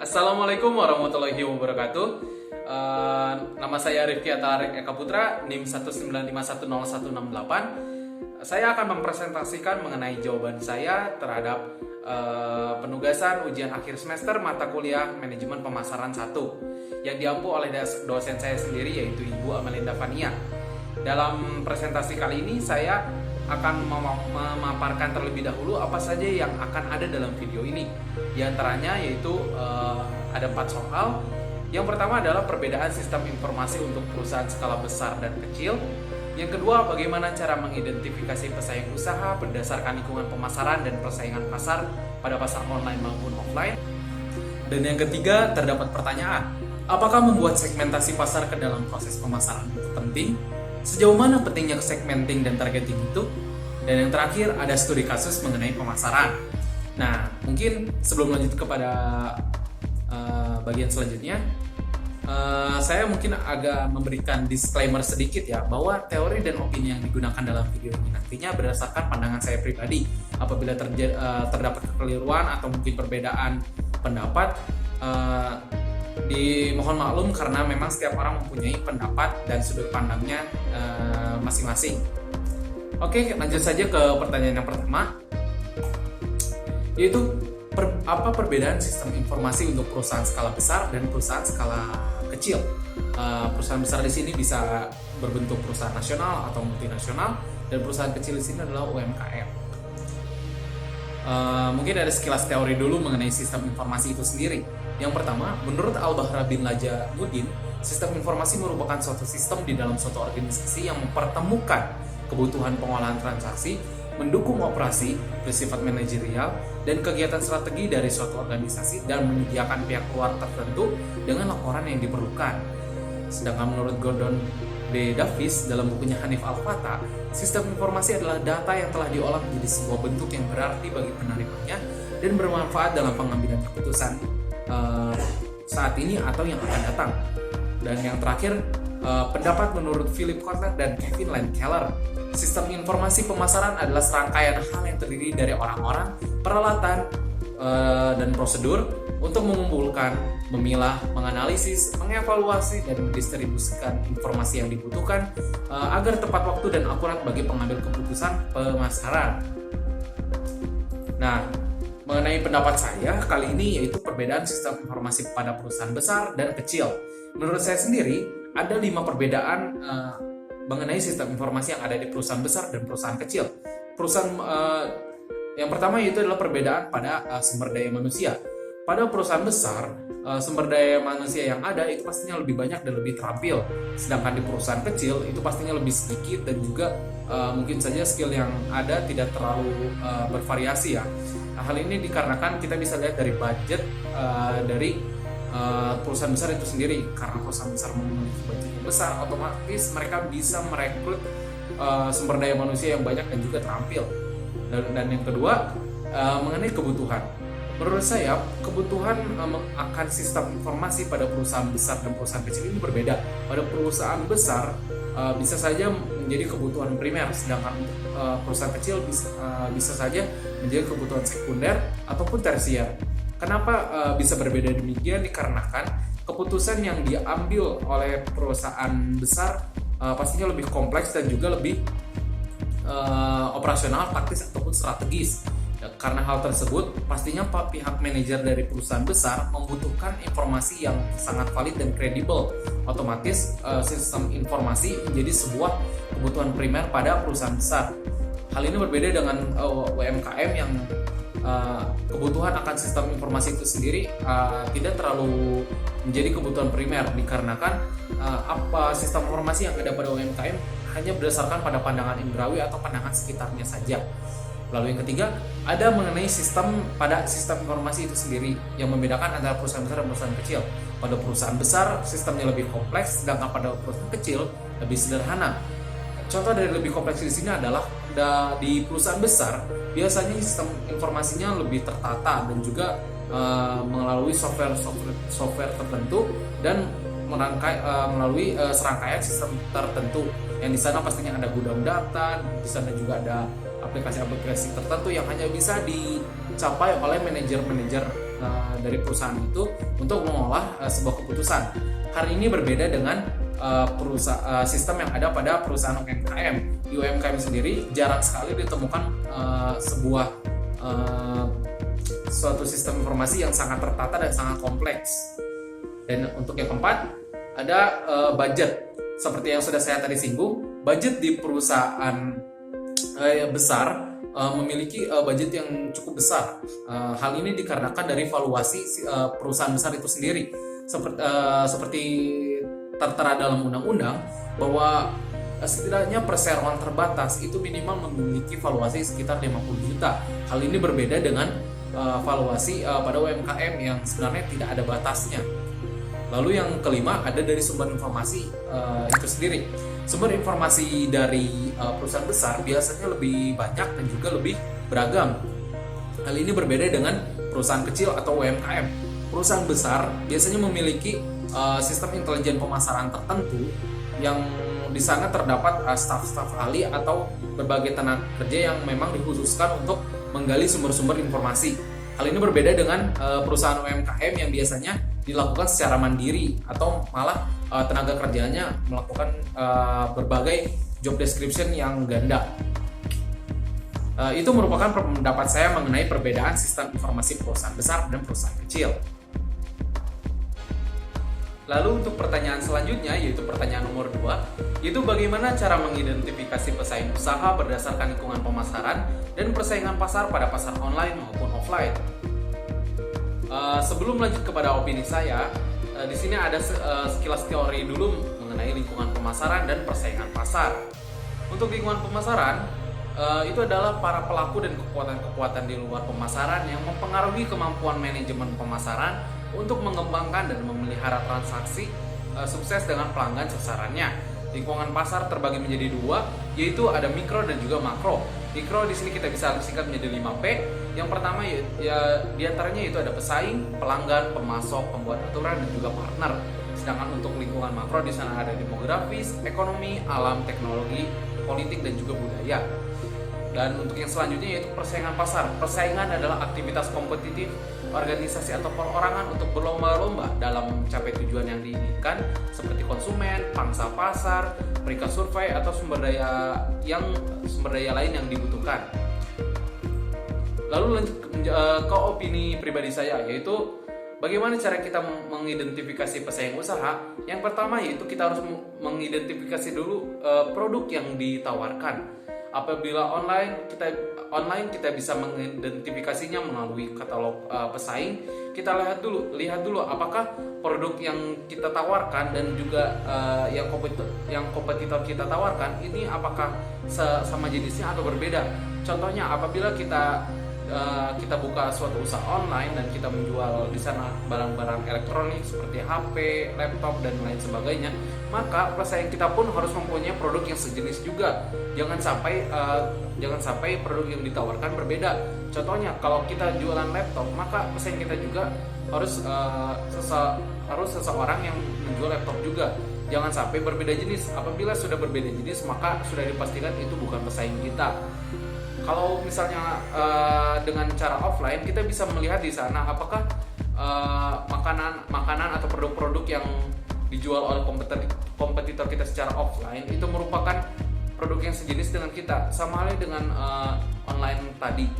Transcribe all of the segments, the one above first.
Assalamualaikum warahmatullahi wabarakatuh. Nama saya Rifki Atarik Eka Putra, NIM 195101168. Saya akan mempresentasikan mengenai jawaban saya terhadap penugasan ujian akhir semester mata kuliah Manajemen Pemasaran 1 yang diampu oleh dosen saya sendiri, yaitu Ibu Amelinda Fania. Dalam presentasi kali ini saya akan memaparkan terlebih dahulu apa saja yang akan ada dalam video ini. Di antaranya yaitu ada 4 soal. Yang pertama adalah perbedaan sistem informasi untuk perusahaan skala besar dan kecil. Yang kedua, bagaimana cara mengidentifikasi pesaing usaha berdasarkan lingkungan pemasaran dan persaingan pasar pada pasar online maupun offline. Dan yang ketiga, terdapat pertanyaan, apakah membuat segmentasi pasar ke dalam proses pemasaran itu penting? Sejauh mana pentingnya segmenting dan targeting itu? Dan yang terakhir, ada studi kasus mengenai pemasaran. Nah, mungkin sebelum lanjut kepada bagian selanjutnya, saya mungkin agak memberikan disclaimer sedikit ya, bahwa teori dan opini yang digunakan dalam video ini nantinya berdasarkan pandangan saya pribadi. Apabila terdapat kekeliruan atau mungkin perbedaan pendapat, dimohon maklum karena memang setiap orang mempunyai pendapat dan sudut pandangnya masing-masing. Oke, lanjut saja ke pertanyaan yang pertama, yaitu apa perbedaan sistem informasi untuk perusahaan skala besar dan perusahaan skala kecil. Perusahaan besar di sini bisa berbentuk perusahaan nasional atau multinasional, dan perusahaan kecil di sini adalah UMKM. Mungkin ada sekilas teori dulu mengenai sistem informasi itu sendiri. Yang pertama, menurut Al-Bahra bin Lajamuddin, sistem informasi merupakan suatu sistem di dalam suatu organisasi yang mempertemukan kebutuhan pengolahan transaksi, mendukung operasi bersifat manajerial dan kegiatan strategi dari suatu organisasi, dan menyediakan pihak luar tertentu dengan laporan yang diperlukan. Sedangkan menurut Gordon B. Davis dalam bukunya Hanif Al-Fatah, sistem informasi adalah data yang telah diolah menjadi sebuah bentuk yang berarti bagi penerimanya dan bermanfaat dalam pengambilan keputusan saat ini atau yang akan datang. Dan yang terakhir, pendapat menurut Philip Kotler dan Kevin Landkeller, sistem informasi pemasaran adalah serangkaian hal yang terdiri dari orang-orang, peralatan, dan prosedur untuk mengumpulkan, memilah, menganalisis, mengevaluasi, dan mendistribusikan informasi yang dibutuhkan agar tepat waktu dan akurat bagi pengambil keputusan pemasaran. Nah, mengenai pendapat saya kali ini yaitu perbedaan sistem informasi pada perusahaan besar dan kecil. Menurut saya sendiri, ada 5 perbedaan mengenai sistem informasi yang ada di perusahaan besar dan perusahaan kecil. Yang pertama yaitu adalah perbedaan pada sumber daya manusia. Pada perusahaan besar, sumber daya manusia yang ada itu pastinya lebih banyak dan lebih terampil. Sedangkan di perusahaan kecil itu pastinya lebih sedikit, dan juga mungkin saja skill yang ada tidak terlalu bervariasi ya. Nah, hal ini dikarenakan kita bisa lihat dari budget dari perusahaan besar itu sendiri. Karena perusahaan besar memiliki budget yang besar, otomatis mereka bisa merekrut sumber daya manusia yang banyak dan juga terampil. Dan yang kedua, mengenai kebutuhan. Menurut saya, kebutuhan akan sistem informasi pada perusahaan besar dan perusahaan kecil ini berbeda. Pada perusahaan besar bisa saja menjadi kebutuhan primer, sedangkan perusahaan kecil bisa saja menjadi kebutuhan sekunder ataupun tersier. Kenapa bisa berbeda demikian? Dikarenakan keputusan yang diambil oleh perusahaan besar pastinya lebih kompleks dan juga lebih operasional, taktis ataupun strategis. Karena hal tersebut, pastinya pihak manajer dari perusahaan besar membutuhkan informasi yang sangat valid dan kredibel. Otomatis sistem informasi menjadi sebuah kebutuhan primer pada perusahaan besar. Hal ini berbeda dengan UMKM yang kebutuhan akan sistem informasi itu sendiri tidak terlalu menjadi kebutuhan primer, dikarenakan apa sistem informasi yang ada pada UMKM hanya berdasarkan pada pandangan indrawi atau pandangan sekitarnya saja. Lalu yang ketiga, ada mengenai sistem informasi itu sendiri yang membedakan antara perusahaan besar dan perusahaan kecil. Pada perusahaan besar sistemnya lebih kompleks, sedangkan pada perusahaan kecil lebih sederhana. Contoh dari lebih kompleks di sini adalah di perusahaan besar biasanya sistem informasinya lebih tertata dan juga melalui software tertentu dan melalui serangkaian sistem tertentu. Yang di sana pastinya ada gudang data, di sana juga ada aplikasi-aplikasi tertentu yang hanya bisa dicapai oleh manajer-manajer dari perusahaan itu untuk mengolah sebuah keputusan. Hal ini berbeda dengan sistem yang ada pada perusahaan UMKM. Di UMKM sendiri jarang sekali ditemukan suatu sistem informasi yang sangat tertata dan sangat kompleks. Dan untuk yang keempat ada budget. Seperti yang sudah saya tadi singgung, budget di perusahaan besar memiliki budget yang cukup besar. Hal ini dikarenakan dari valuasi perusahaan besar itu sendiri. Seperti tertera dalam undang-undang bahwa setidaknya perseroan terbatas itu minimal memiliki valuasi sekitar 50 juta. Hal ini berbeda dengan valuasi pada UMKM yang sebenarnya tidak ada batasnya. Lalu yang kelima ada dari sumber informasi itu sendiri. Sumber informasi dari perusahaan besar biasanya lebih banyak dan juga lebih beragam. Hal ini berbeda dengan perusahaan kecil atau UMKM. Perusahaan besar biasanya memiliki sistem intelijen pemasaran tertentu yang di sana terdapat staf-staf ahli atau berbagai tenaga kerja yang memang dikhususkan untuk menggali sumber-sumber informasi. Hal ini berbeda dengan perusahaan UMKM yang biasanya dilakukan secara mandiri atau malah tenaga kerjanya melakukan berbagai job description yang ganda. Itu merupakan pendapat saya mengenai perbedaan sistem informasi perusahaan besar dan perusahaan kecil. Lalu untuk pertanyaan selanjutnya, yaitu pertanyaan nomor 2, yaitu bagaimana cara mengidentifikasi pesaing usaha berdasarkan lingkungan pemasaran dan persaingan pasar pada pasar online maupun offline. Sebelum lanjut kepada opini saya, di sini ada sekilas teori dulu mengenai lingkungan pemasaran dan persaingan pasar. Untuk lingkungan pemasaran, itu adalah para pelaku dan kekuatan-kekuatan di luar pemasaran yang mempengaruhi kemampuan manajemen pemasaran untuk mengembangkan dan memelihara transaksi sukses dengan pelanggan sasarannya. Lingkungan pasar terbagi menjadi 2, yaitu ada mikro dan juga makro. Mikro di sini kita bisa singkat menjadi 5P. Yang pertama ya diantaranya itu ada pesaing, pelanggan, pemasok, pembuat aturan dan juga partner. Sedangkan untuk lingkungan makro di sana ada demografis, ekonomi, alam, teknologi, politik dan juga budaya. Dan untuk yang selanjutnya yaitu persaingan pasar. Persaingan adalah aktivitas kompetitif organisasi atau perorangan untuk berlomba-lomba dalam mencapai tujuan yang diinginkan seperti konsumen, pangsa pasar, peringkat survei atau sumber daya lain yang dibutuhkan. Lalu lanjut ke opini pribadi saya, yaitu bagaimana cara kita mengidentifikasi pesaing usaha. Yang pertama yaitu kita harus mengidentifikasi dulu produk yang ditawarkan. Apabila online kita bisa mengidentifikasinya melalui katalog pesaing. Kita lihat dulu apakah produk yang kita tawarkan dan juga yang kompetitor kita tawarkan ini apakah sama jenisnya atau berbeda. Contohnya apabila kita buka suatu usaha online dan kita menjual di sana barang-barang elektronik seperti HP, laptop dan lain sebagainya, maka pesaing kita pun harus mempunyai produk yang sejenis juga. Jangan sampai produk yang ditawarkan berbeda. Contohnya kalau kita jualan laptop, maka pesaing kita juga harus seseorang yang menjual laptop juga. Jangan sampai berbeda jenis. Apabila sudah berbeda jenis, maka sudah dipastikan itu bukan pesaing kita. Kalau misalnya dengan cara offline, kita bisa melihat di sana apakah makanan atau produk-produk yang dijual oleh kompetitor kita secara offline itu merupakan produk yang sejenis dengan kita, sama halnya dengan online tadi.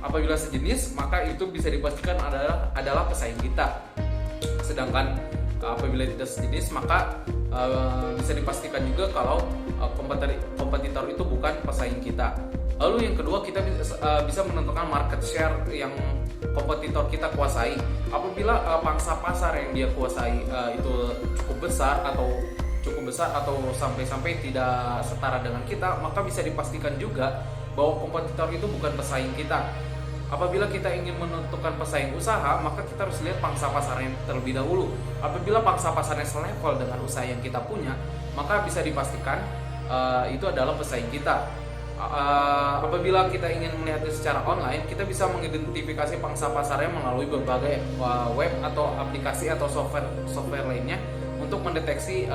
Apabila sejenis, maka itu bisa dipastikan adalah pesaing kita. Sedangkan apabila tidak sejenis, maka bisa dipastikan juga kalau kompetitor itu bukan pesaing kita. Lalu yang kedua, kita bisa menentukan market share yang kompetitor kita kuasai. Apabila pangsa pasar yang dia kuasai itu cukup besar atau sampai tidak setara dengan kita, maka bisa dipastikan juga bahwa kompetitor itu bukan pesaing kita. Apabila kita ingin menentukan pesaing usaha, maka kita harus lihat pangsa pasarnya terlebih dahulu. Apabila pangsa pasarnya selevel dengan usaha yang kita punya, maka bisa dipastikan itu adalah pesaing kita. Apabila kita ingin melihatnya secara online, kita bisa mengidentifikasi pangsa pasarnya melalui berbagai web atau aplikasi atau software lainnya untuk mendeteksi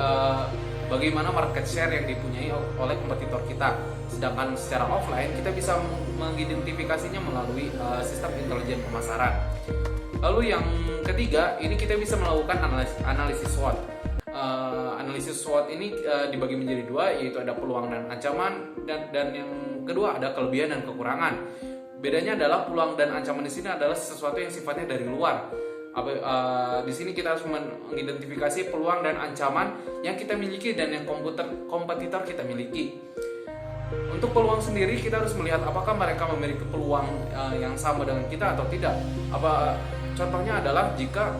bagaimana market share yang dipunyai oleh kompetitor kita. Sedangkan secara offline kita bisa mengidentifikasinya melalui sistem intelijen pemasaran. Lalu yang ketiga, ini kita bisa melakukan analisis SWOT. Analisis SWOT ini dibagi menjadi dua, yaitu ada peluang dan ancaman, dan yang kedua ada kelebihan dan kekurangan. Bedanya adalah peluang dan ancaman di sini adalah sesuatu yang sifatnya dari luar. Di sini kita harus mengidentifikasi peluang dan ancaman yang kita miliki dan yang kompetitor kita miliki. Untuk peluang sendiri kita harus melihat apakah mereka memiliki peluang yang sama dengan kita atau tidak. Contohnya adalah jika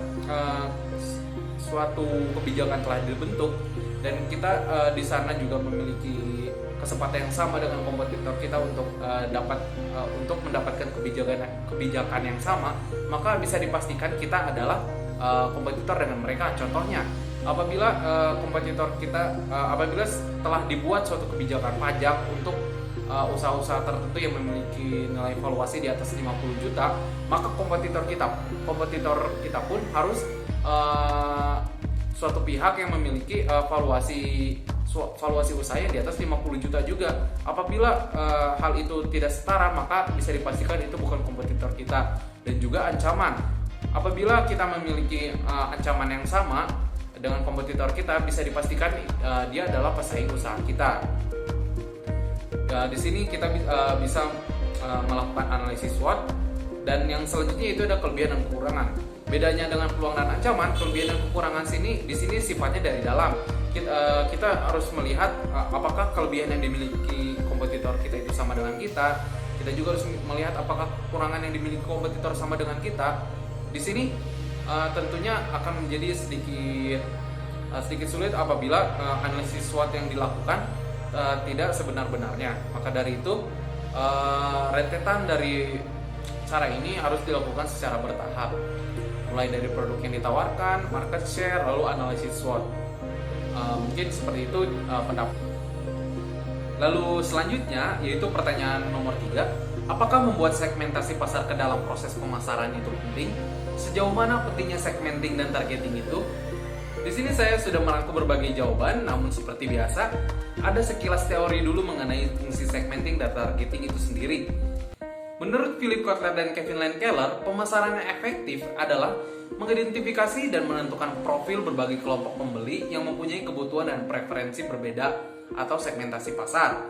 suatu kebijakan telah dibentuk dan kita di sana juga memiliki kesempatan yang sama dengan kompetitor kita untuk mendapatkan kebijakan yang sama, maka bisa dipastikan kita adalah kompetitor dengan mereka. Contohnya, apabila kompetitor kita apabila telah dibuat suatu kebijakan pajak untuk usaha-usaha tertentu yang memiliki nilai valuasi di atas 50 juta, maka kompetitor kita pun harus suatu pihak yang memiliki valuasi usaha yang di atas 50 juta juga. Apabila hal itu tidak setara, maka bisa dipastikan itu bukan kompetitor kita. Dan juga ancaman, apabila kita memiliki ancaman yang sama dengan kompetitor kita, bisa dipastikan dia adalah pesaing usaha kita. Di sini kita bisa melakukan analisis SWOT, dan yang selanjutnya itu ada kelebihan dan kekurangan. Bedanya dengan peluang dan ancaman, kelebihan dan kekurangan di sini sifatnya dari dalam. Kita harus melihat apakah kelebihan yang dimiliki kompetitor kita itu sama dengan kita. Kita juga harus melihat apakah kekurangan yang dimiliki kompetitor sama dengan kita. Di sini tentunya akan menjadi sedikit sulit apabila analisis SWOT yang dilakukan tidak sebenar-benarnya. Maka dari itu rentetan dari cara ini harus dilakukan secara bertahap, mulai dari produk yang ditawarkan, market share, lalu analisis SWOT. Mungkin seperti itu pendapat. Lalu selanjutnya yaitu pertanyaan nomor 3, apakah membuat segmentasi pasar ke dalam proses pemasaran itu penting? Sejauh mana pentingnya segmenting dan targeting itu? Di sini saya sudah merangkum berbagai jawaban, namun seperti biasa, ada sekilas teori dulu mengenai fungsi segmenting dan targeting itu sendiri. Menurut Philip Kotler dan Kevin Lane Keller, pemasaran yang efektif adalah mengidentifikasi dan menentukan profil berbagai kelompok pembeli yang mempunyai kebutuhan dan preferensi berbeda atau segmentasi pasar.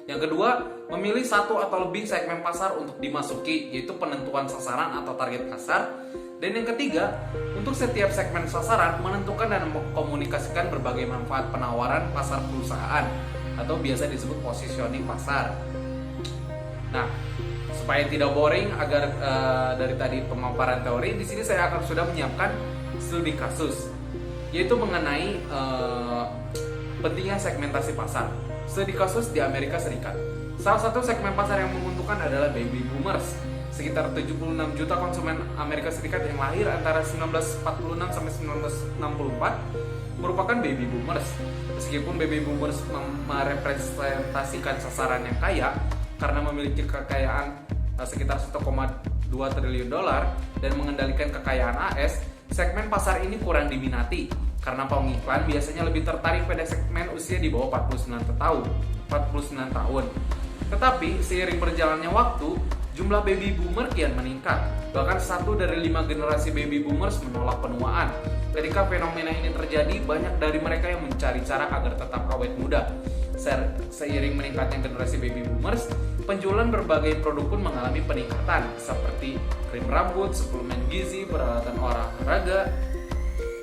Yang kedua, memilih satu atau lebih segmen pasar untuk dimasuki, yaitu penentuan sasaran atau target pasar. Dan yang ketiga, untuk setiap segmen sasaran menentukan dan mengkomunikasikan berbagai manfaat penawaran pasar perusahaan atau biasa disebut positioning pasar. Nah, supaya tidak boring agar dari tadi pemaparan teori, di sini saya akan sudah menyiapkan studi kasus, yaitu mengenai pentingnya segmentasi pasar. Studi kasus di Amerika Serikat. Salah satu segmen pasar yang menguntungkan adalah baby boomers. Sekitar 76 juta konsumen Amerika Serikat yang lahir antara 1946 sampai 1964 merupakan baby boomers. Meskipun baby boomers merepresentasikan sasaran yang kaya karena memiliki kekayaan sekitar 1,2 triliun dolar dan mengendalikan kekayaan AS, segmen pasar ini kurang diminati karena pengiklan biasanya lebih tertarik pada segmen usia di bawah 49 tahun. Tetapi seiring berjalannya waktu, jumlah baby boomer kian meningkat. Bahkan 1 dari 5 generasi baby boomers menolak penuaan. Ketika fenomena ini terjadi, banyak dari mereka yang mencari cara agar tetap awet muda. Seiring meningkatnya generasi baby boomers, penjualan berbagai produk pun mengalami peningkatan, seperti krim rambut, suplemen gizi, peralatan olahraga,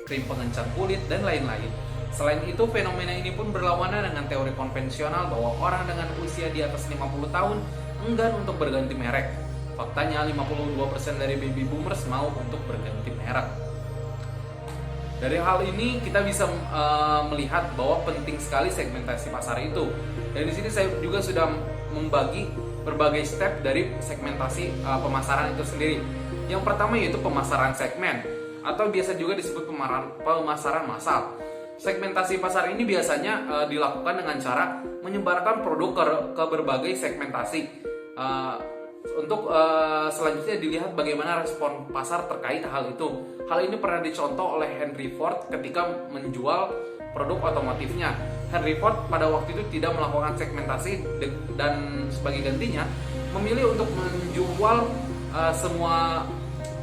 krim pengencar kulit, dan lain-lain. Selain itu, fenomena ini pun berlawanan dengan teori konvensional bahwa orang dengan usia di atas 50 tahun enggan untuk berganti merek. Faktanya 52% dari baby boomers mau untuk berganti merek. Dari hal ini kita bisa melihat bahwa penting sekali segmentasi pasar itu. Dan di sini saya juga sudah membagi berbagai step dari segmentasi pemasaran itu sendiri. Yang pertama yaitu pemasaran segmen, atau biasa juga disebut pemasaran massal. Segmentasi pasar ini biasanya dilakukan dengan cara menyebarkan produk ke berbagai segmentasi. Untuk selanjutnya dilihat bagaimana respon pasar terkait hal itu. Hal ini pernah dicontoh oleh Henry Ford ketika menjual produk otomotifnya. Henry Ford pada waktu itu tidak melakukan segmentasi dan sebagai gantinya memilih untuk menjual semua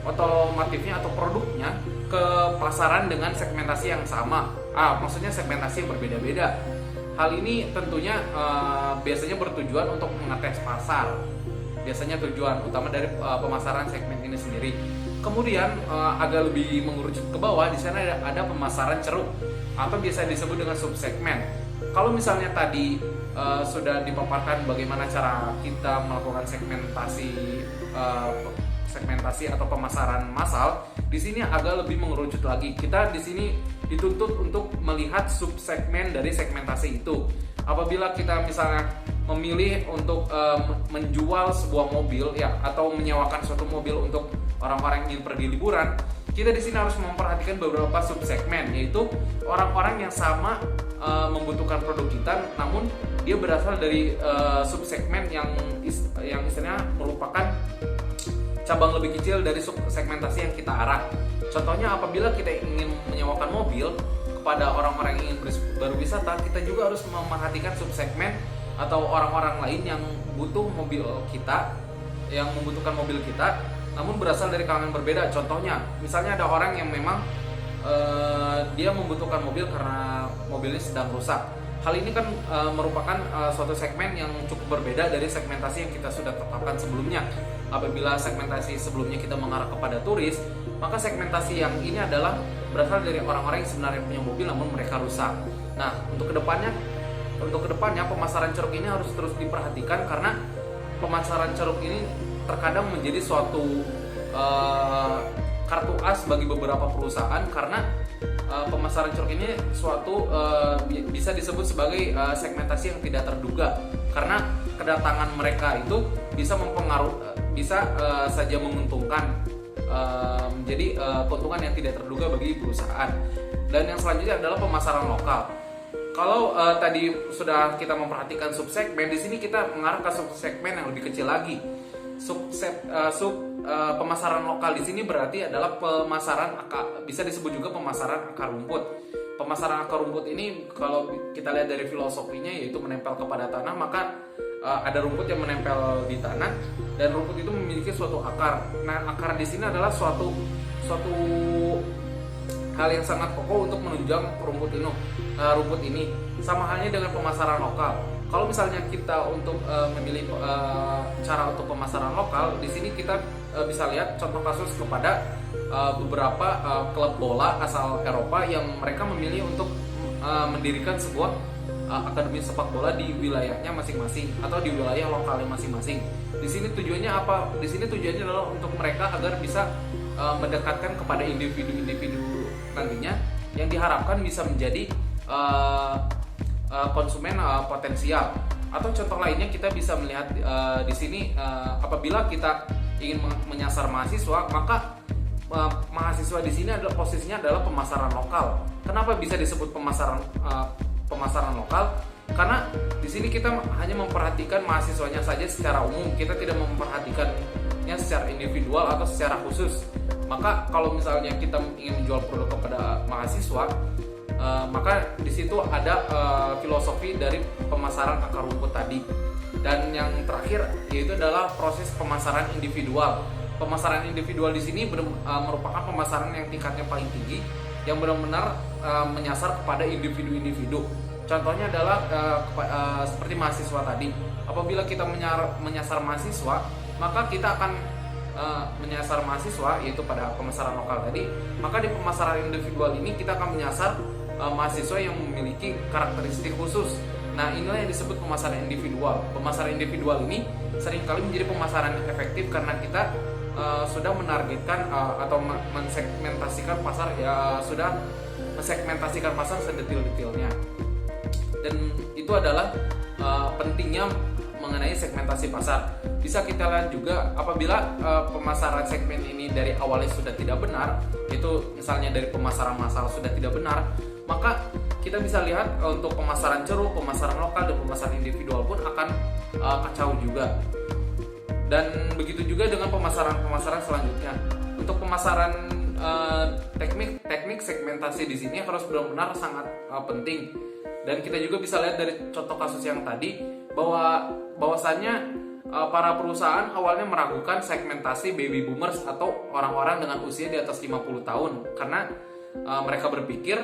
otomotifnya atau produknya ke pasaran dengan segmentasi yang sama. Maksudnya segmentasi yang berbeda-beda. Hal ini tentunya biasanya bertujuan untuk mengetes pasar. Biasanya tujuan utama dari pemasaran segmen ini sendiri. Kemudian agak lebih mengerucut ke bawah, di sana ada pemasaran ceruk atau biasa disebut dengan subsegmen. Kalau misalnya tadi sudah dipaparkan bagaimana cara kita melakukan segmentasi atau pemasaran massal, di sini agak lebih mengerucut lagi. Kita di sini dituntut untuk melihat subsegmen dari segmentasi itu. Apabila kita misalnya memilih untuk menjual sebuah mobil ya, atau menyewakan suatu mobil untuk orang-orang yang ingin pergi liburan, kita di sini harus memperhatikan beberapa subsegmen, yaitu orang-orang yang sama membutuhkan produk kita, namun dia berasal dari subsegmen yang istilahnya merupakan cabang lebih kecil dari segmentasi yang kita arah. Contohnya, apabila kita ingin menyewakan mobil kepada orang-orang yang ingin berwisata, kita juga harus memperhatikan subsegmen atau orang-orang lain yang butuh mobil kita, yang membutuhkan mobil kita, namun berasal dari kalangan berbeda. Contohnya, misalnya ada orang yang memang dia membutuhkan mobil karena mobilnya sedang rusak. Hal ini kan merupakan suatu segmen yang cukup berbeda dari segmentasi yang kita sudah tetapkan sebelumnya. Apabila segmentasi sebelumnya kita mengarah kepada turis, maka segmentasi yang ini adalah berasal dari orang-orang yang sebenarnya punya mobil namun mereka rusak. Nah, untuk kedepannya pemasaran ceruk ini harus terus diperhatikan, karena pemasaran ceruk ini terkadang menjadi suatu kartu as bagi beberapa perusahaan, karena pemasaran ceruk ini suatu bisa disebut sebagai segmentasi yang tidak terduga, karena kedatangan mereka itu bisa saja menguntungkan, menjadi keuntungan yang tidak terduga bagi perusahaan. Dan yang selanjutnya adalah pemasaran lokal. Kalau tadi sudah kita memperhatikan subsegmen, di sini kita mengarah ke subsegmen yang lebih kecil lagi. Pemasaran lokal di sini berarti adalah pemasaran bisa disebut juga pemasaran akar rumput. Pemasaran akar rumput ini kalau kita lihat dari filosofinya, yaitu menempel kepada tanah, maka ada rumput yang menempel di tanah dan rumput itu memiliki suatu akar. Nah, akar di sini adalah suatu hal yang sangat kokoh untuk menunjang rumput ini. Sama halnya dengan pemasaran lokal. Kalau misalnya kita untuk memilih cara untuk pemasaran lokal, di sini kita bisa lihat contoh kasus kepada beberapa klub bola asal Eropa yang mereka memilih untuk mendirikan sebuah akademi sepak bola di wilayahnya masing-masing atau di wilayah lokalnya masing-masing. Di sini tujuannya apa? Di sini tujuannya adalah untuk mereka agar bisa mendekatkan kepada individu-individu nantinya yang diharapkan bisa menjadi konsumen potensial. Atau contoh lainnya kita bisa melihat di sini, apabila kita ingin menyasar mahasiswa, maka mahasiswa di sini adalah posisinya adalah pemasaran lokal. Kenapa bisa disebut pemasaran lokal? Karena di sini kita hanya memperhatikan mahasiswanya saja secara umum, kita tidak memperhatikannya secara individual atau secara khusus. Maka kalau misalnya kita ingin menjual produk kepada mahasiswa, maka di situ ada filosofi dari pemasaran akar rumput tadi. Dan yang terakhir yaitu adalah proses pemasaran individual. Pemasaran individual di sini merupakan pemasaran yang tingkatnya paling tinggi, yang benar-benar menyasar kepada individu-individu. Contohnya adalah seperti mahasiswa tadi. Apabila kita menyasar mahasiswa, maka kita akan menyasar mahasiswa, yaitu pada pemasaran lokal tadi. Maka di pemasaran individual ini kita akan menyasar mahasiswa yang memiliki karakteristik khusus. Nah, inilah yang disebut pemasaran individual. Pemasaran individual ini seringkali menjadi pemasaran yang efektif karena kita sudah menargetkan atau mensegmentasikan pasar, sudah mensegmentasikan pasar sedetil-detilnya. Dan itu adalah pentingnya mengenai segmentasi pasar. Bisa kita lihat juga apabila pemasaran segmen ini dari awalnya sudah tidak benar, itu misalnya dari pemasaran massal sudah tidak benar, maka kita bisa lihat untuk pemasaran ceruk, pemasaran lokal, dan pemasaran individual pun akan kacau juga. Dan begitu juga dengan pemasaran selanjutnya. Untuk pemasaran teknik segmentasi di sini harus benar-benar sangat penting. Dan kita juga bisa lihat dari contoh kasus yang tadi bahwasannya para perusahaan awalnya meragukan segmentasi baby boomers atau orang-orang dengan usia di atas 50 tahun karena mereka berpikir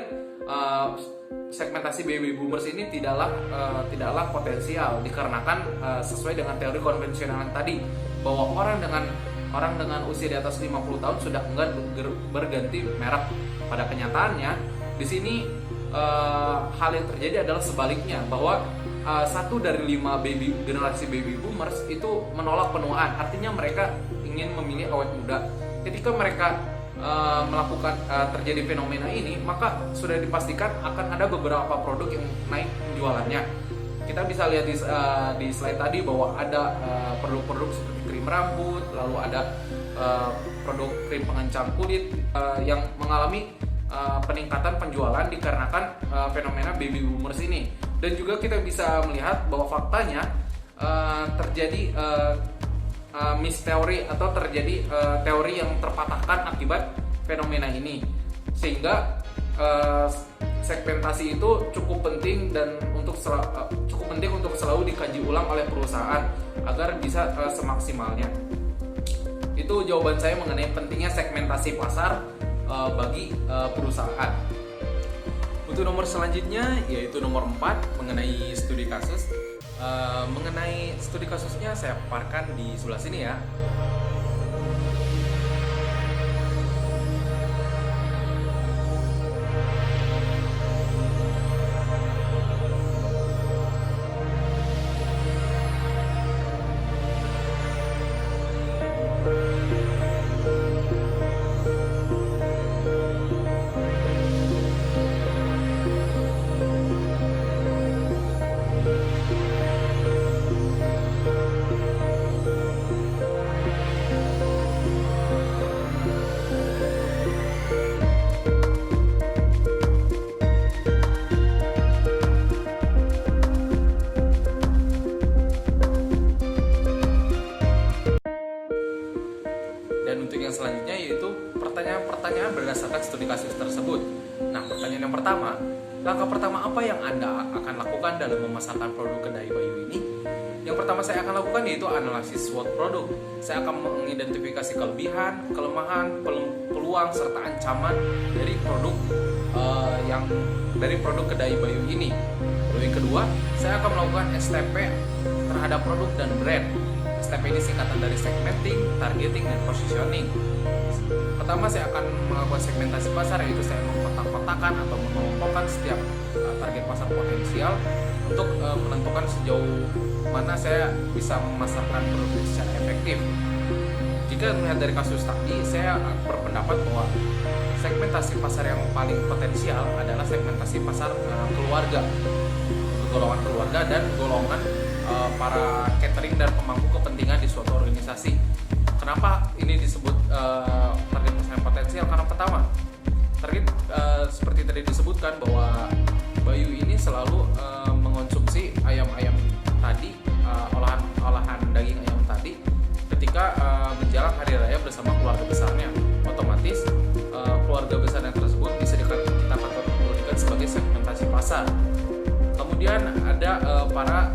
segmentasi baby boomers ini tidaklah potensial dikarenakan sesuai dengan teori konvensional yang tadi bahwa orang dengan usia di atas 50 tahun sudah enggan berganti merek. Pada kenyataannya di sini hal yang terjadi adalah sebaliknya, bahwa 1 dari 5 generasi baby boomers itu menolak penuaan. Artinya mereka ingin memilih awet muda. Ketika mereka melakukan terjadi fenomena ini, maka sudah dipastikan akan ada beberapa produk yang naik penjualannya. Kita bisa lihat di slide tadi bahwa ada produk-produk seperti krim rambut, lalu ada produk krim pengencang kulit yang mengalami peningkatan penjualan dikarenakan fenomena baby boomers ini. Dan juga kita bisa melihat bahwa faktanya terjadi misteori atau terjadi teori yang terpatahkan akibat fenomena ini, sehingga segmentasi itu cukup penting untuk selalu dikaji ulang oleh perusahaan agar bisa semaksimalnya. Itu jawaban saya mengenai pentingnya segmentasi pasar bagi perusahaan. Untuk nomor selanjutnya yaitu nomor 4 mengenai studi kasus. Mengenai studi kasusnya saya paparkan di sebelah sini ya. Dan untuk yang selanjutnya yaitu pertanyaan-pertanyaan berdasarkan studi kasus tersebut. Nah, pertanyaan yang pertama, langkah pertama apa yang Anda akan lakukan dalam memasarkan produk kedai Bayu ini? Yang pertama saya akan lakukan yaitu analisis SWOT produk. Saya akan mengidentifikasi kelebihan, kelemahan, peluang serta ancaman dari produk kedai Bayu ini. Lalu yang kedua, saya akan melakukan STP terhadap produk dan brand. STP ini singkatan dari segmenting, targeting, dan positioning. Pertama saya akan melakukan segmentasi pasar, yaitu saya mengkotak-kotakan atau mengelompokkan setiap target pasar potensial untuk menentukan sejauh mana saya bisa memasarkan produk secara efektif. Jika melihat dari kasus tadi, saya berpendapat bahwa segmentasi pasar yang paling potensial adalah segmentasi pasar keluarga, golongan keluarga dan golongan para catering dan pemangku kepentingan di suatu organisasi. Kenapa ini disebut target pasar yang potensial? Karena pertama, target seperti tadi disebutkan bahwa Bayu ini selalu mengonsumsi ayam-ayam tadi, olahan daging ayam tadi ketika menjelang hari raya bersama keluarga besarnya. Otomatis keluarga besarnya tersebut bisa kita kategorikan sebagai segmentasi pasar. Kemudian ada para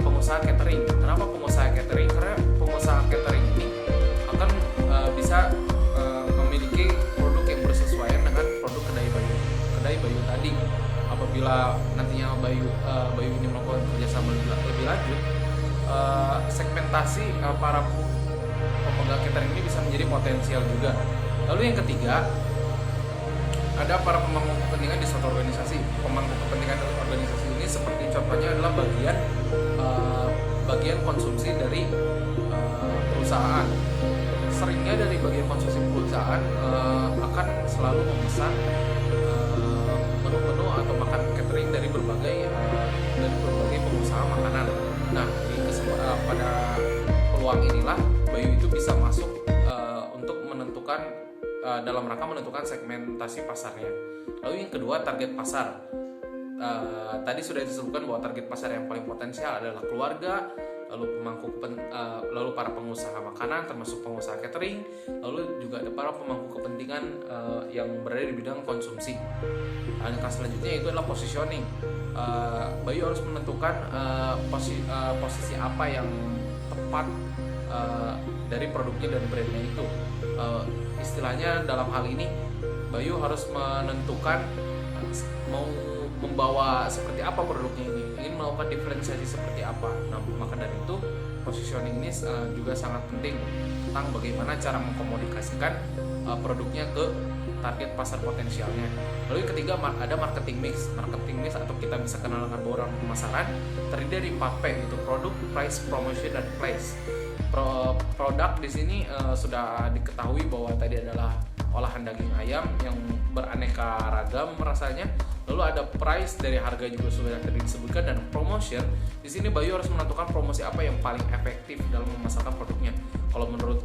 pengusaha catering. Kenapa pengusaha catering? Karena pengusaha catering ini akan bisa memiliki produk yang bersesuaian dengan produk kedai Bayu tadi. Apabila nantinya Bayu ini melakukan kerjasama lebih lanjut, segmentasi para pemegang catering ini bisa menjadi potensial juga. Lalu yang ketiga, ada para pemangku kepentingan di suatu organisasi. Pemangku kepentingan organisasi ini seperti contohnya adalah bagian konsumsi dari perusahaan. Seringnya dari bagian konsumsi perusahaan akan selalu memesan menu-menu atau makan catering dari berbagai pengusaha makanan. Nah, pada peluang inilah Bayu itu bisa masuk untuk menentukan dalam rangka menentukan segmentasi pasarnya. Lalu yang kedua, target pasar. Tadi sudah disebutkan bahwa target pasar yang paling potensial adalah keluarga, lalu para pengusaha makanan termasuk pengusaha catering, lalu juga ada para pemangku kepentingan yang berada di bidang konsumsi. Langkah selanjutnya itu adalah positioning. Bayu harus menentukan posisi apa yang tepat dari produknya dan brandnya itu. Istilahnya dalam hal ini Bayu harus menentukan mau membawa seperti apa produknya ini, ingin melakukan diferensiasi seperti apa. Nah, maka dari itu positioning ini juga sangat penting tentang bagaimana cara mengkomunikasikan produknya ke target pasar potensialnya. Lalu yang ketiga ada marketing mix. Marketing mix atau kita bisa kenal dengan borang pemasaran terdiri dari 4P, itu produk, price, promotion, dan place. Produk di sini sudah diketahui bahwa tadi adalah olahan daging ayam yang beraneka ragam rasanya. Lalu ada price, dari harga juga sudah tadi disebutkan, dan promotion. Di sini Bayu harus menentukan promosi apa yang paling efektif dalam memasarkan produknya. Kalau menurut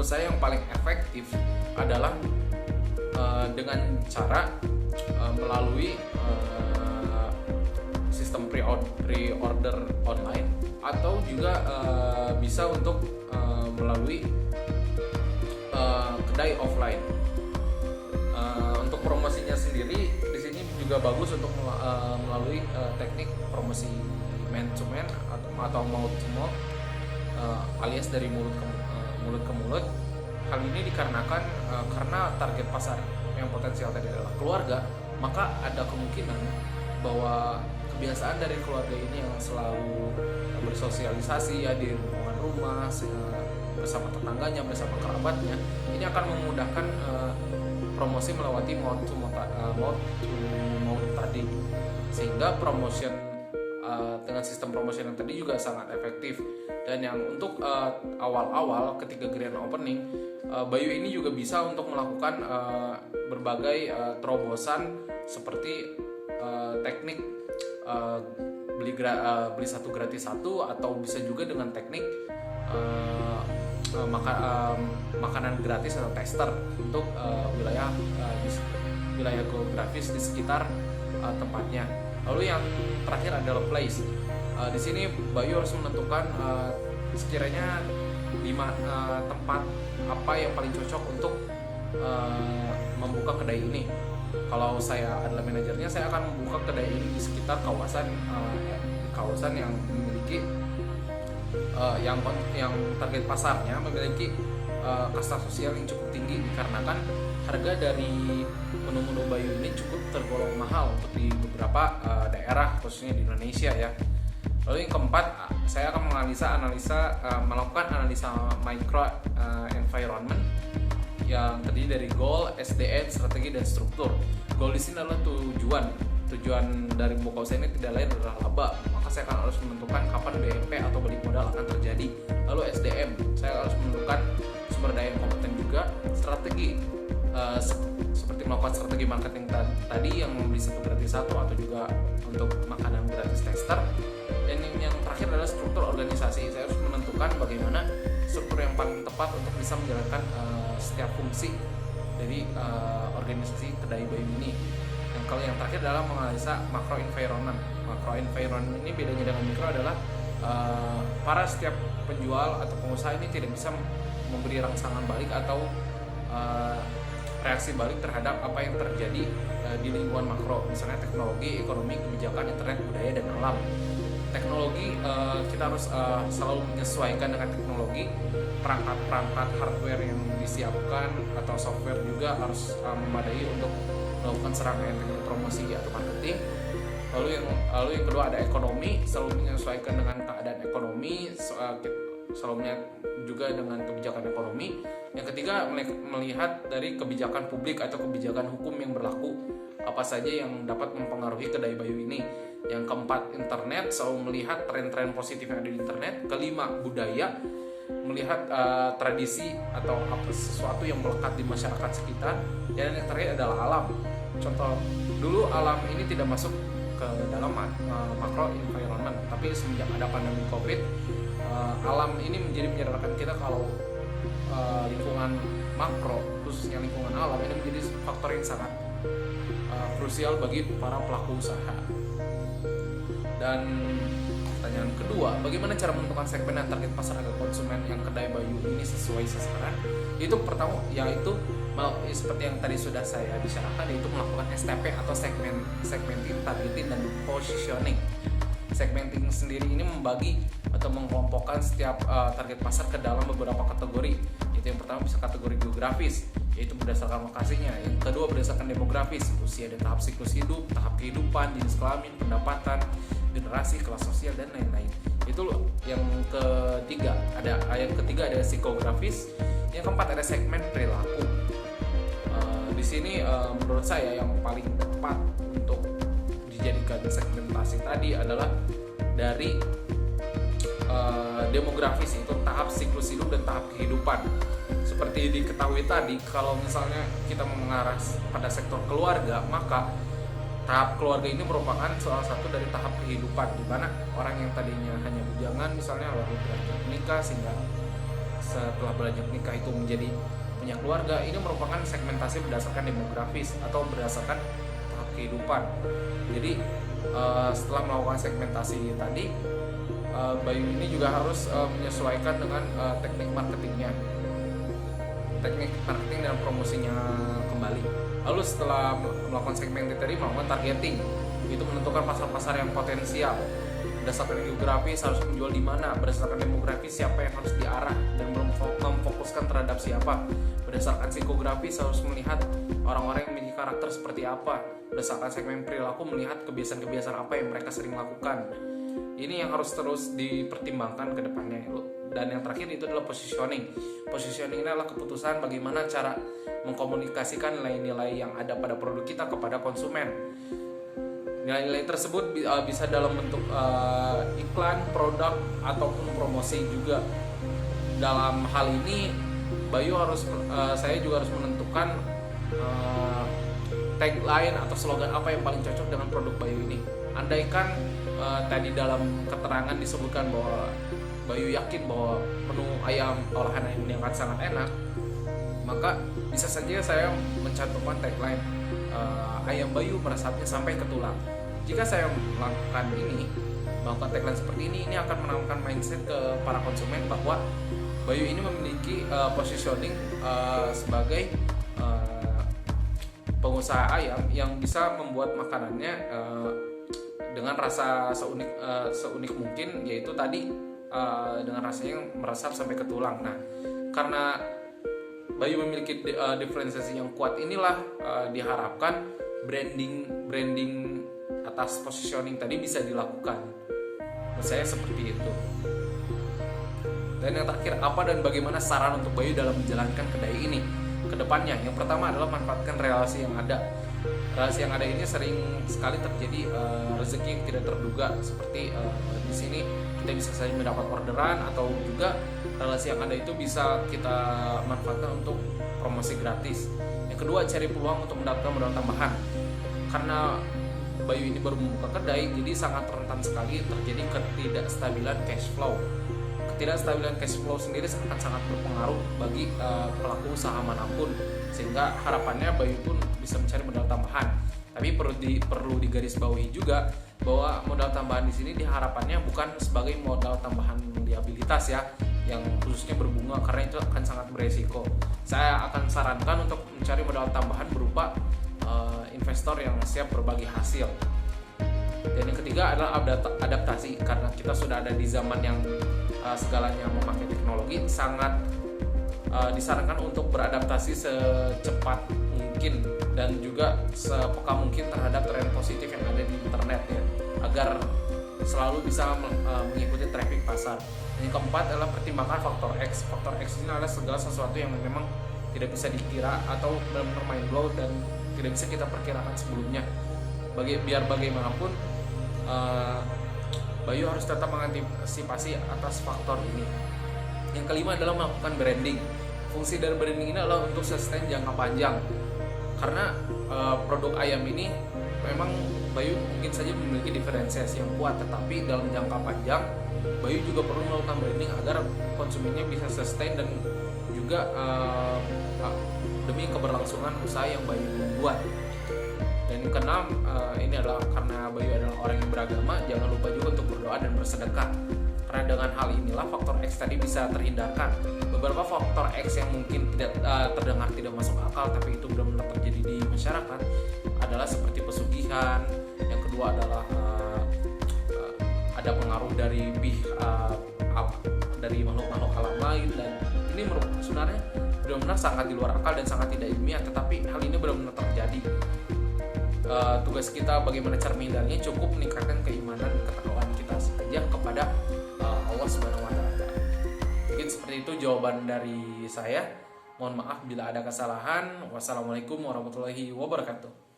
saya yang paling efektif adalah dengan cara melalui sistem pre-order online, atau juga bisa untuk melalui kedai offline. Untuk promosinya sendiri di sini juga bagus untuk melalui teknik promosi man to man atau mouth to mouth, alias dari mulut ke mulut. Hal ini dikarenakan karena target pasar yang potensial tadi adalah keluarga, maka ada kemungkinan bahwa kebiasaan dari keluarga ini yang selalu bersosialisasi ya di lingkungan rumah bersama tetangganya, bersama kerabatnya, ini akan memudahkan promosi melewati mouth to mouth tadi, sehingga promotion dengan sistem promotion yang tadi juga sangat efektif. Dan yang untuk awal-awal ketika grand opening, Bayu ini juga bisa untuk melakukan berbagai terobosan seperti teknik beli satu gratis satu, atau bisa juga dengan teknik makanan gratis atau tester untuk wilayah geografis di sekitar tempatnya. Lalu yang terakhir adalah place. Di sini Bayu harus menentukan sekiranya tempat apa yang paling cocok untuk membuka kedai ini. Kalau saya adalah manajernya, saya akan membuka kedai ini di sekitar kawasan yang memiliki yang target pasarnya memiliki kasta sosial yang cukup tinggi, dikarenakan harga dari menu-menu Bayu ini cukup tergolong mahal untuk di beberapa daerah, khususnya di Indonesia ya. Lalu yang keempat, saya akan melakukan analisa micro environment yang terdiri dari goal, SDN, strategi, dan struktur. Goal di sini adalah tujuan dari membuka usaha ini tidak lain adalah laba, maka saya akan harus menentukan kapan BMP atau balik modal akan terjadi. Lalu SDM, saya harus menentukan sumber daya yang kompeten juga. Strategi, seperti melakukan strategi marketing tadi yang membeli satu gratis satu, atau juga untuk makanan gratis tester. Dan yang terakhir adalah struktur organisasi. Saya harus menentukan bagaimana struktur yang paling tepat untuk bisa menjalankan setiap fungsi dari organisasi kedai Bayu ini. Kalau yang terakhir adalah menganalisa macro environment. Macro environment ini bedanya dengan mikro adalah para setiap penjual atau pengusaha ini tidak bisa memberi rangsangan balik atau reaksi balik terhadap apa yang terjadi di lingkungan makro, misalnya teknologi, ekonomi, kebijakan, internet, budaya, dan alam. Teknologi, kita harus selalu menyesuaikan dengan teknologi. Perangkat hardware yang disiapkan atau software juga harus memadai untuk melakukan serangkaian teknik promosi atau marketing. Lalu yang kedua ada ekonomi, selalu menyesuaikan dengan keadaan ekonomi, selalu juga dengan kebijakan ekonomi. Yang ketiga, melihat dari kebijakan publik atau kebijakan hukum yang berlaku, apa saja yang dapat mempengaruhi kedai Bayu ini. Yang keempat, internet, selalu melihat tren-tren positif yang ada di internet. Kelima, budaya, melihat tradisi atau sesuatu yang melekat di masyarakat sekitar. Dan yang terakhir adalah alam. Contoh, dulu alam ini tidak masuk ke dalam macro environment, tapi semenjak ada pandemi COVID, alam ini menjadi menyadarkan kita kalau lingkungan makro, khususnya lingkungan alam, ini menjadi faktor yang sangat krusial bagi para pelaku usaha. Dan pertanyaan kedua, bagaimana cara menentukan segmen dan target pasar agar konsumen yang kedai Bayu ini sesuai sasaran? Itu pertama, yaitu seperti yang tadi sudah saya bicarakan, yaitu melakukan STP atau segmenting, targeting, dan positioning. Segmenting sendiri ini membagi atau mengelompokkan setiap target pasar ke dalam beberapa kategori. Itu yang pertama bisa kategori geografis, yaitu berdasarkan lokasinya. Yang kedua berdasarkan demografis, usia dan tahap siklus hidup, tahap kehidupan, jenis kelamin, pendapatan, generasi, kelas sosial, dan lain-lain. Itu yang ketiga. Yang ketiga ada psikografis. Yang keempat ada segmen perilaku. Di sini menurut saya yang paling tepat untuk dijadikan segmentasi tadi adalah dari demografis, itu tahap siklus hidup dan tahap kehidupan. Seperti diketahui tadi, kalau misalnya kita mengarah pada sektor keluarga, maka tahap keluarga ini merupakan salah satu dari tahap kehidupan, di mana orang yang tadinya hanya bujangan misalnya lalu beranjak menikah, sehingga setelah beranjak nikah itu menjadi punya keluarga. Ini merupakan segmentasi berdasarkan demografis atau berdasarkan tahap kehidupan. Jadi setelah melakukan segmentasi tadi, Bayu ini juga harus menyesuaikan dengan teknik marketingnya, teknik marketing dan promosinya kembali. Lalu setelah melakukan segmentasi tadi, melakukan targeting, itu menentukan pasar-pasar yang potensial. Berdasarkan geografis harus menjual di mana, berdasarkan demografis siapa yang harus diarah dan memfokuskan terhadap siapa. Berdasarkan psikografis harus melihat orang-orang yang memiliki karakter seperti apa. Berdasarkan segmen perilaku melihat kebiasaan-kebiasaan apa yang mereka sering lakukan. Ini yang harus terus dipertimbangkan ke depannya. Dan yang terakhir itu adalah positioning. Positioning ini adalah keputusan bagaimana cara mengkomunikasikan nilai-nilai yang ada pada produk kita kepada konsumen. Nilai-nilai tersebut bisa dalam bentuk iklan, produk, ataupun promosi juga. Dalam hal ini saya juga harus menentukan tagline atau slogan apa yang paling cocok dengan produk Bayu ini. Andaikan tadi dalam keterangan disebutkan bahwa Bayu yakin bahwa menu ayam olahan ayam ini akan sangat enak, maka bisa saja saya mencantumkan tagline ayam Bayu meresapnya sampai ke tulang. Jika saya melakukan tagline seperti ini akan menanamkan mindset ke para konsumen bahwa Bayu ini memiliki positioning sebagai pengusaha ayam yang bisa membuat makanannya dengan rasa seunik mungkin, yaitu tadi dengan rasanya yang meresap sampai ke tulang. Nah, karena Bayu memiliki diferensiasi yang kuat inilah diharapkan branding atas positioning tadi bisa dilakukan. Menurut saya seperti itu. Dan yang terakhir, apa dan bagaimana saran untuk Bayu dalam menjalankan kedai ini ke depannya? Yang pertama adalah manfaatkan relasi yang ada. Relasi yang ada ini sering sekali terjadi rezeki yang tidak terduga, seperti di sini kita bisa saja mendapat orderan, atau juga relasi yang ada itu bisa kita manfaatkan untuk promosi gratis. Yang kedua, cari peluang untuk mendapatkan modal tambahan. Karena Bayu ini baru membuka kedai, jadi sangat rentan sekali terjadi ketidakstabilan cash flow. Ketidakstabilan cash flow sendiri sangat berpengaruh bagi pelaku usaha manapun, sehingga harapannya Bayu pun bisa mencari modal tambahan. Tapi perlu digarisbawahi juga bahwa modal tambahan di sini diharapannya bukan sebagai modal tambahan liabilitas ya, yang khususnya berbunga, karena itu akan sangat beresiko. Saya akan sarankan untuk mencari modal tambahan berupa investor yang siap berbagi hasil. Dan yang ketiga adalah adaptasi, karena kita sudah ada di zaman yang segalanya memakai teknologi. Sangat disarankan untuk beradaptasi secepat mungkin dan juga sepeka mungkin terhadap tren positif yang ada di internet ya, agar selalu bisa mengikuti traffic pasar. Dan yang keempat adalah pertimbangkan faktor X. Faktor X ini adalah segala sesuatu yang memang tidak bisa dikira atau benar-benar mind blow dan tidak bisa kita perkirakan sebelumnya. Biar bagaimanapun Bayu harus tetap mengantisipasi atas faktor ini. Yang kelima adalah melakukan branding. Fungsi dari branding ini adalah untuk sustain jangka panjang, karena produk ayam ini memang Bayu mungkin saja memiliki diferensiasi yang kuat, tetapi dalam jangka panjang Bayu juga perlu melakukan branding agar konsumennya bisa sustain dan juga demi keberlangsungan usaha yang Bayu buat. Dan yang keenam, ini adalah karena Bayu adalah orang yang beragama, jangan lupa juga untuk berdoa dan bersedekah. Karena dengan hal inilah faktor X tadi bisa terhindarkan. Beberapa faktor X yang mungkin tidak terdengar tidak masuk akal, tapi itu benar-benar terjadi di masyarakat adalah seperti pesugihan. Yang kedua adalah ada pengaruh dari dari makhluk-makhluk alam lain, dan ini sebenarnya benar-benar sangat di luar akal dan sangat tidak ilmiah, tetapi hal ini benar-benar terjadi. Tugas kita bagaimana cara menghindarinya cukup meningkatkan keimanan dan ketakwaan kita saja kepada Allah Subhanahu wa taala. Mungkin seperti itu jawaban dari saya. Mohon maaf bila ada kesalahan. Wassalamualaikum warahmatullahi wabarakatuh.